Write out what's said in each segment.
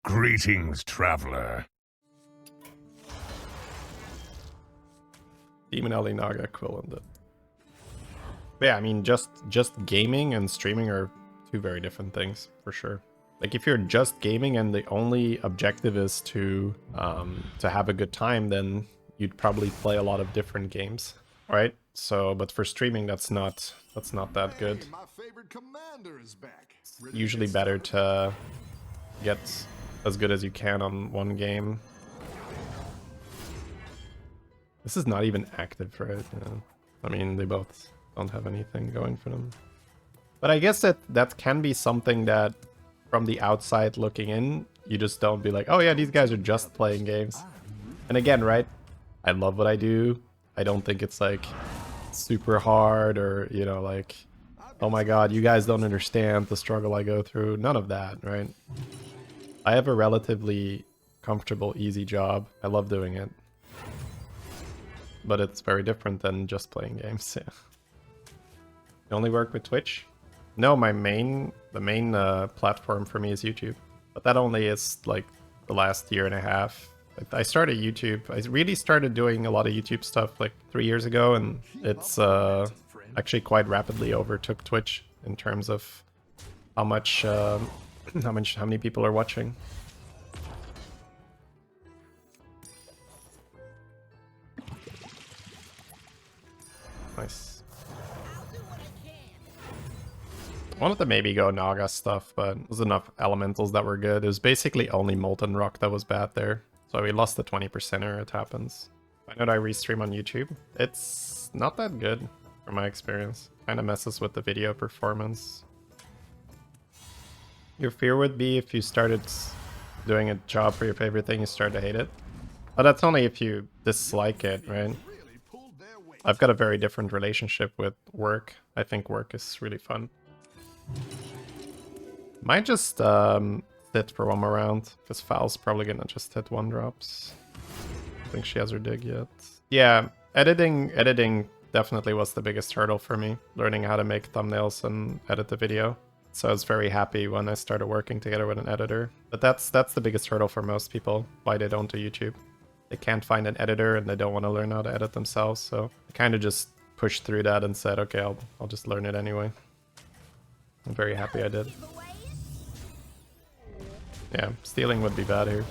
Greetings, traveler. Demon Alley Naga Quilboar. Yeah, I mean, just gaming and streaming are two very different things, for sure. Like, if you're just gaming and the only objective is to have a good time, then you'd probably play a lot of different games, right? So, but for streaming, that's not that good. My favorite commander is back. It's usually better to get as good as you can on one game. This is not even active, right? Yeah. I mean, they both don't have anything going for them. But I guess that can be something that, from the outside looking in, you just don't be like, oh yeah, these guys are just playing games. And again, right? I love what I do. I don't think it's like super hard or, you know, like, oh my god, you guys don't understand the struggle I go through. None of that, right? I have a relatively comfortable, easy job. I love doing it. But it's very different than just playing games. Yeah. You only work with Twitch? No, the main platform for me is YouTube. But that only is like the last year and a half. I started YouTube. I really started doing a lot of YouTube stuff like 3 years ago, and it's actually quite rapidly overtook Twitch in terms of how many people are watching. Nice. I wanted to maybe go Naga stuff, but there's enough elementals that were good. It was basically only Molten Rock that was bad there. So we lost the 20%er, it happens. I know that I restream on YouTube. It's not that good from my experience. Kinda messes with the video performance. Your fear would be if you started doing a job for your favorite thing, you start to hate it. But that's only if you dislike it, right? I've got a very different relationship with work. I think work is really fun. Might just sit for one more round, because Foul's probably gonna just hit 1-drops. I don't think she has her dig yet. Yeah, editing definitely was the biggest hurdle for me. Learning how to make thumbnails and edit the video. So I was very happy when I started working together with an editor. But that's the biggest hurdle for most people, why they don't do YouTube. They can't find an editor and they don't want to learn how to edit themselves, so I kind of just pushed through that and said, okay, I'll just learn it anyway. I'm very happy I did. Yeah, stealing would be bad here.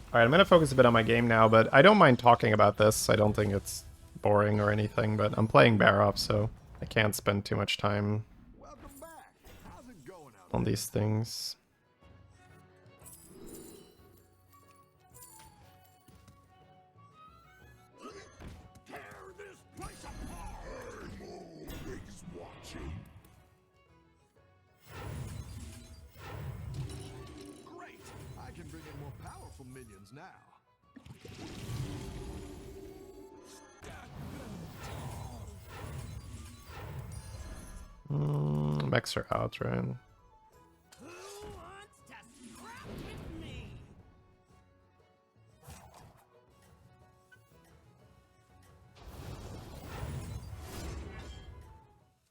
Alright, I'm going to focus a bit on my game now, but I don't mind talking about this. I don't think it's boring or anything, but I'm playing Barop, so I can't spend too much time on these things. Mechs are out, right?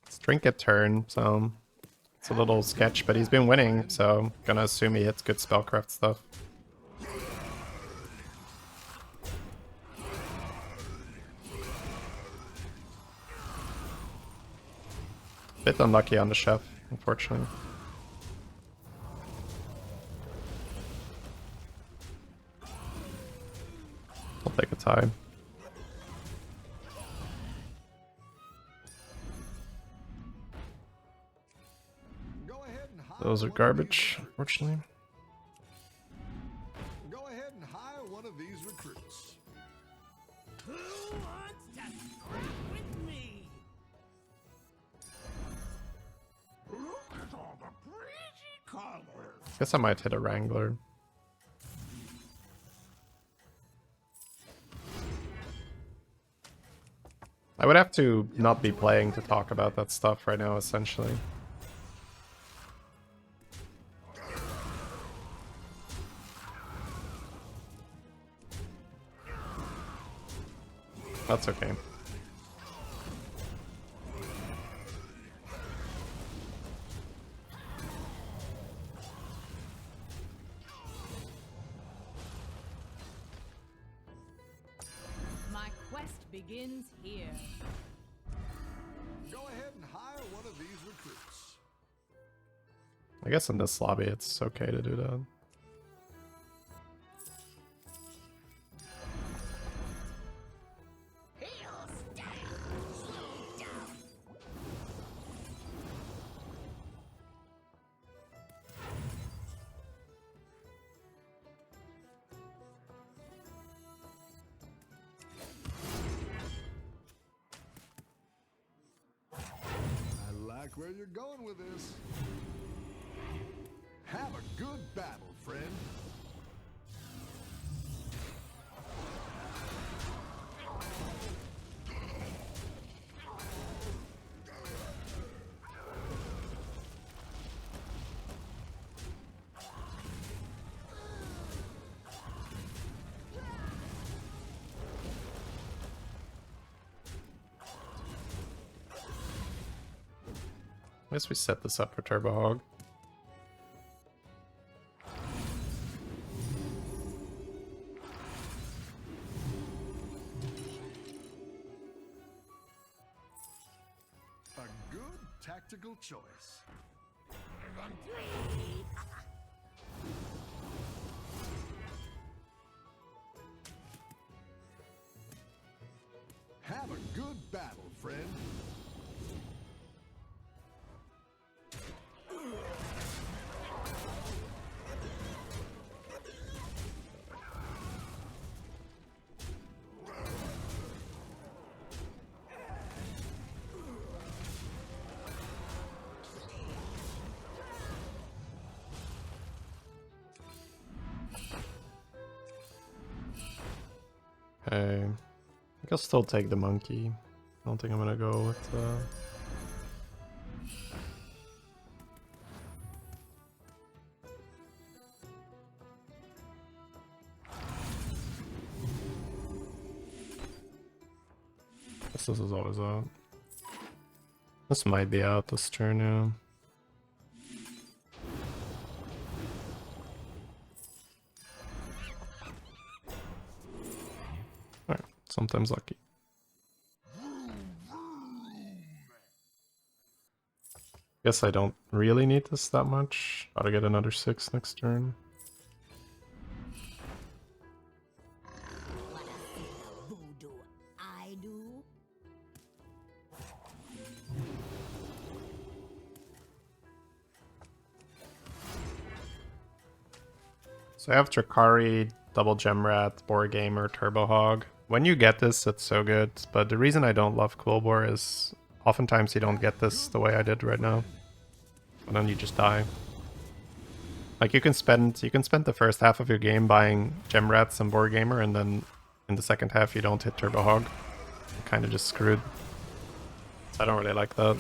It's Trinket turn, so it's a little sketch, but he's been winning, so I'm gonna assume he hits good spellcraft stuff. Bit unlucky on the chef, unfortunately. I'll take a tie. Those are garbage, unfortunately. Go ahead and hire one of these recruits. Who wants to scrap with me? Look at all the pretty colors. Guess I might hit a Wrangler. I would have to not be playing to talk about that stuff right now, essentially. That's okay. begins here. Go ahead and hire one of these recruits. I guess in this lobby it's okay to do that. I like where you're going with this. Have a good battle, friend. I guess we set this up for Turbo Hog. A good tactical choice. Have a good battle, friend. Okay. I think I'll still take the monkey. I don't think I'm gonna go with guess this is always out. This might be out this turn now. Alright, sometimes lucky. Guess I don't really need this that much. Gotta get another 6 next turn. Voodoo I do. So I have Drakari, Double Gemrat, Board Gamer, Turbo Hog. When you get this, it's so good. But the reason I don't love Quilboar is oftentimes you don't get this the way I did right now. And then you just die. Like you can spend the first half of your game buying Gemrats and Board Gamer, and then in the second half you don't hit Turbo Hog. You're kind of just screwed. So I don't really like that.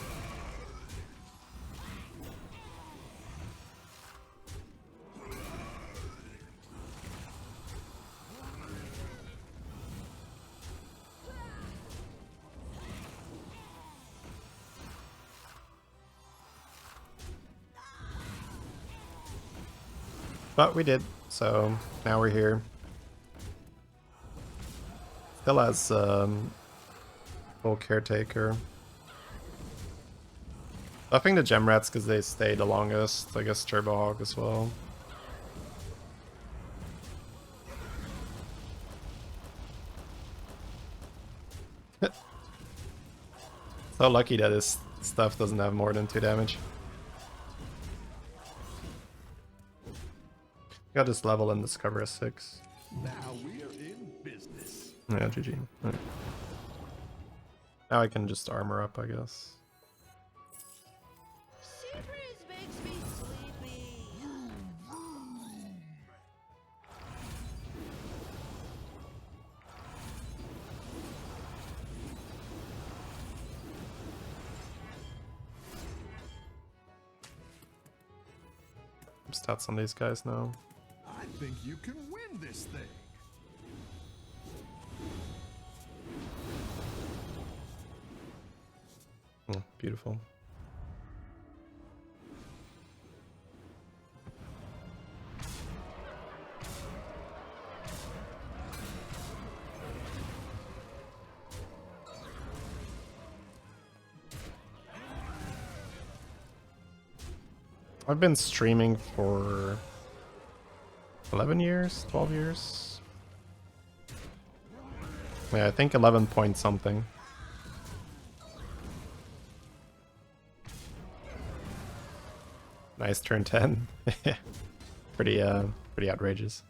But we did, so now we're here. Still has full caretaker. I think the Gemrats because they stay the longest. I guess Turbo Hog as well. So lucky that his stuff doesn't have more than 2 damage. Got this level and discover a 6. Now we are in business. Yeah, GG. Right. Now I can just armor up, I guess. Sea breeze makes me sleepy. Stats on these guys now. I think you can win this thing. Oh, beautiful. I've been streaming for 11 years, 12 years. Yeah, I think 11 point something. Nice turn 10. pretty outrageous.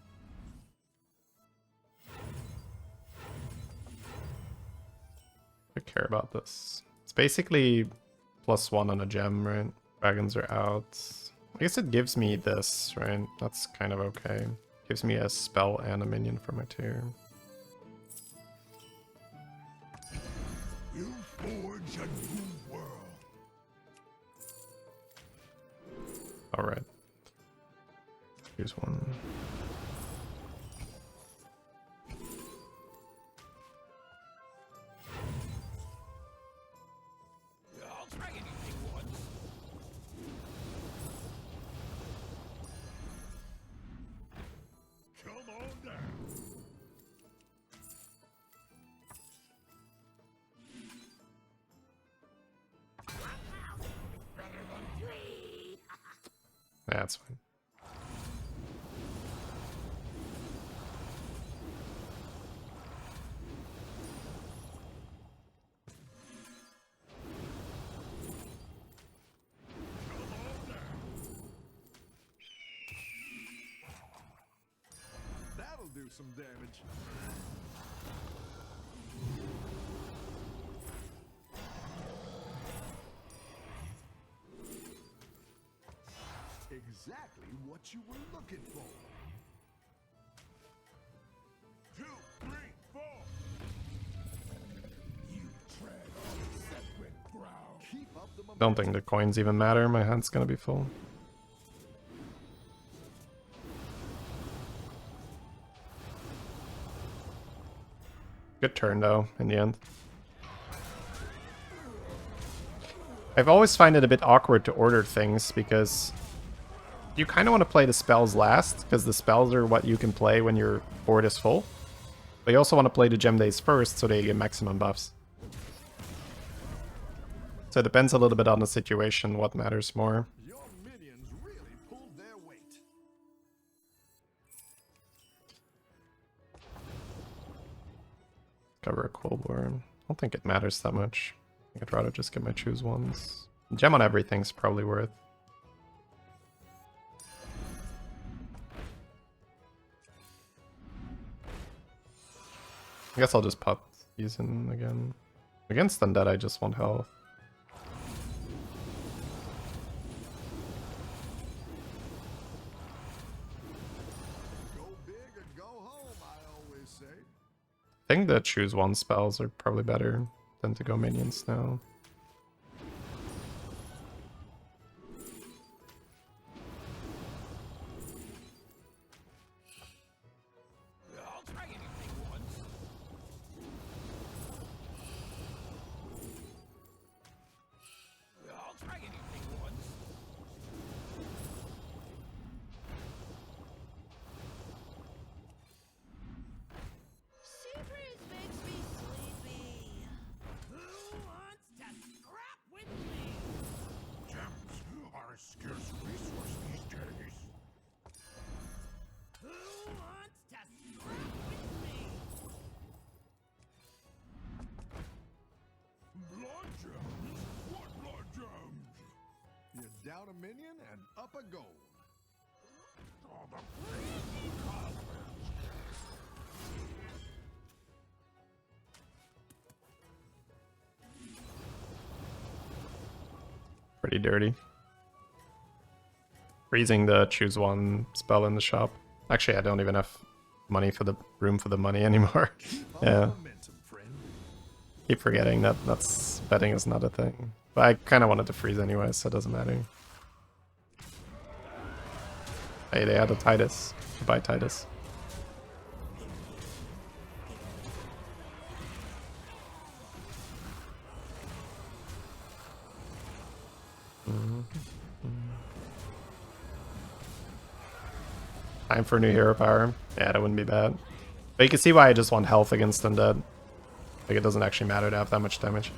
I care about this. It's basically +1 on a gem, right? Dragons are out. I guess it gives me this, right? That's kind of okay. Gives me a spell and a minion for my turn. You forge a new world. Alright. Here's one. I'll try anything once. Come on down. Yeah, that's fine. That'll do some damage. Exactly what you were looking for. 2, 3, 4. You tread on sacred ground. Keep up the momentum. Don't think the coins even matter. My hand's gonna be full. Good turn though, in the end. I've always find it a bit awkward to order things because you kind of want to play the spells last, because the spells are what you can play when your board is full. But you also want to play the gem days first so they get maximum buffs. So it depends a little bit on the situation, what matters more. Your minions really pulled their weight. Cover a Quilboar. I don't think it matters that much. I think I'd rather just get my choose ones. Gem on everything's probably worth. I guess I'll just pop these in again. Against Undead, I just want health. Go big or go home, I always say. I think the choose one spells are probably better than to go minions now. I'll try anything once. I'll try anything once. Sea breeze makes me sleepy. Who wants to scrap with me? Gems are a scarce resource these days. Who wants to scrap with me? Blood gems? What blood gems? You down a minion and up a gold. Oh, the pretty colors. Pretty dirty. Freezing the choose one spell in the shop. Actually, I don't even have money for the room for the money anymore. Keep up Yeah. the momentum, friend. Keep forgetting that that's betting is not a thing. But I kind of wanted to freeze anyway, so it doesn't matter. Hey, they had a Titus. Goodbye, Titus. Time for a new hero power. Yeah, that wouldn't be bad. But you can see why I just want health against undead. Like, it doesn't actually matter to have that much damage.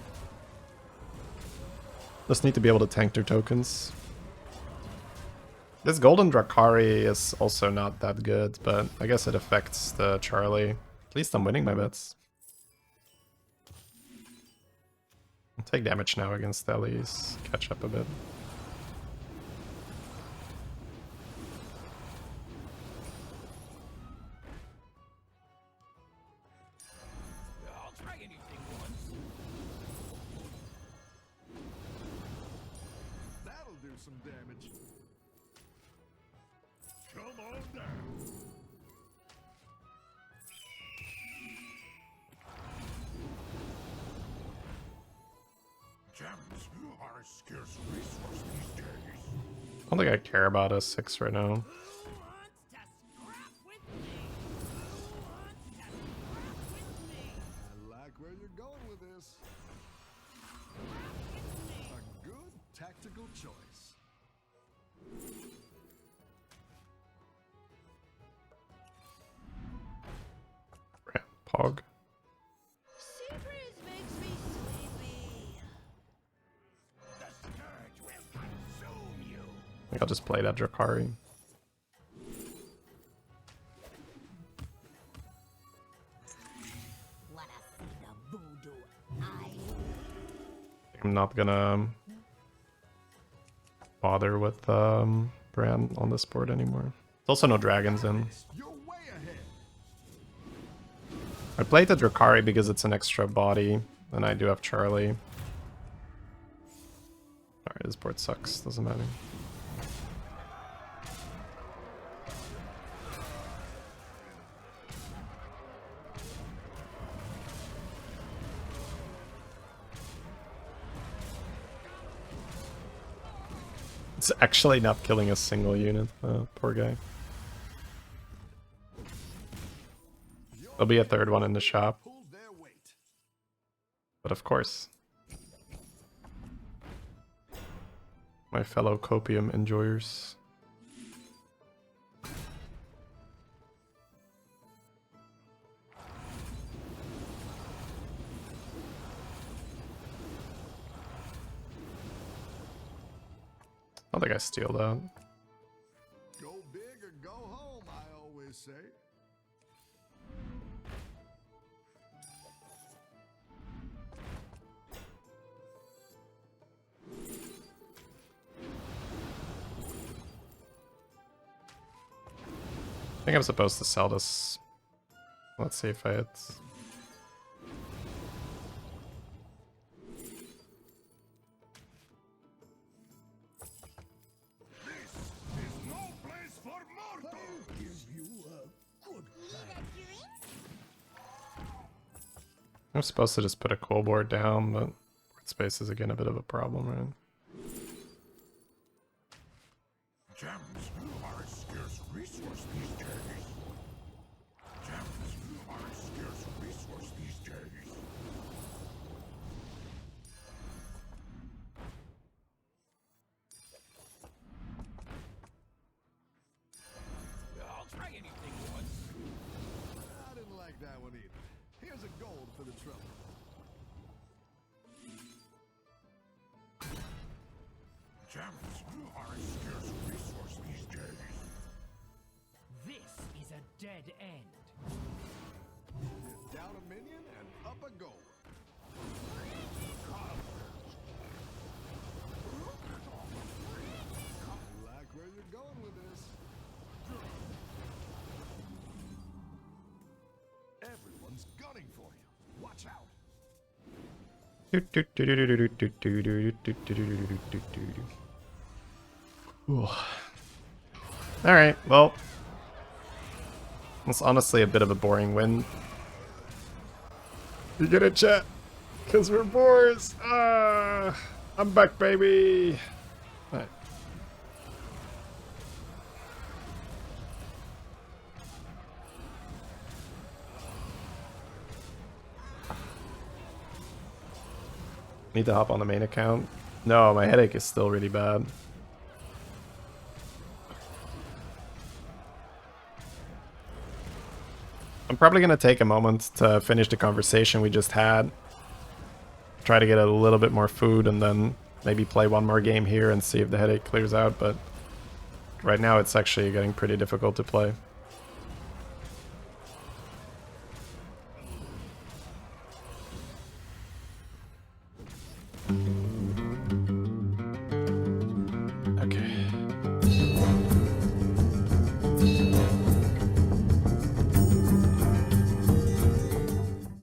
Just need to be able to tank their tokens. This golden Drakari is also not that good, but I guess it affects the Charlie. At least I'm winning my bets. I'll take damage now against Ellie's. Catch up a bit. I'll try anything once. That'll do some damage. Come on down. Gems are a scarce resource these days. I don't think I care about a 6 right now. Who wants to scrap with me? Who wants to scrap with me? I like where you're going with this. Scrap with me. A good tactical choice. Pog. Savjz makes me sleepy. The scourge will consume you. I think I'll just play that Drakari. Wanna see the voodoo I'm not gonna bother with Bran on this board anymore. There's also no dragons in. You're way ahead. I played the Drakari because it's an extra body, and I do have Charlie. Alright, this board sucks, doesn't matter. It's actually not killing a single unit, poor guy. There'll be a third one in the shop. Pulled their weight. But of course. My fellow copium enjoyers. I don't think I steal that. Go big or go home, I always say. I think I'm supposed to sell this. Let's see if I hit. No place for mortal. I'm supposed to just put a Quilboar down, but board space is again a bit of a problem, right? Gems are a scarce resource these days. Gems are a scarce resource these days. I'll try anything once. I didn't like that one either. Here's a gold for the trouble. Gems are a scarce resource these days. This is a dead end. Down a minion and up a gold. I like where you're going with this. Everyone's gunning for you. Watch out. Alright, well. It's honestly a bit of a boring win. You get it, chat? Because we're boars. I'm back, baby. Alright. Need to hop on the main account. No, my headache is still really bad. I'm probably going to take a moment to finish the conversation we just had. Try to get a little bit more food and then maybe play one more game here and see if the headache clears out, but Right now it's actually getting pretty difficult to play.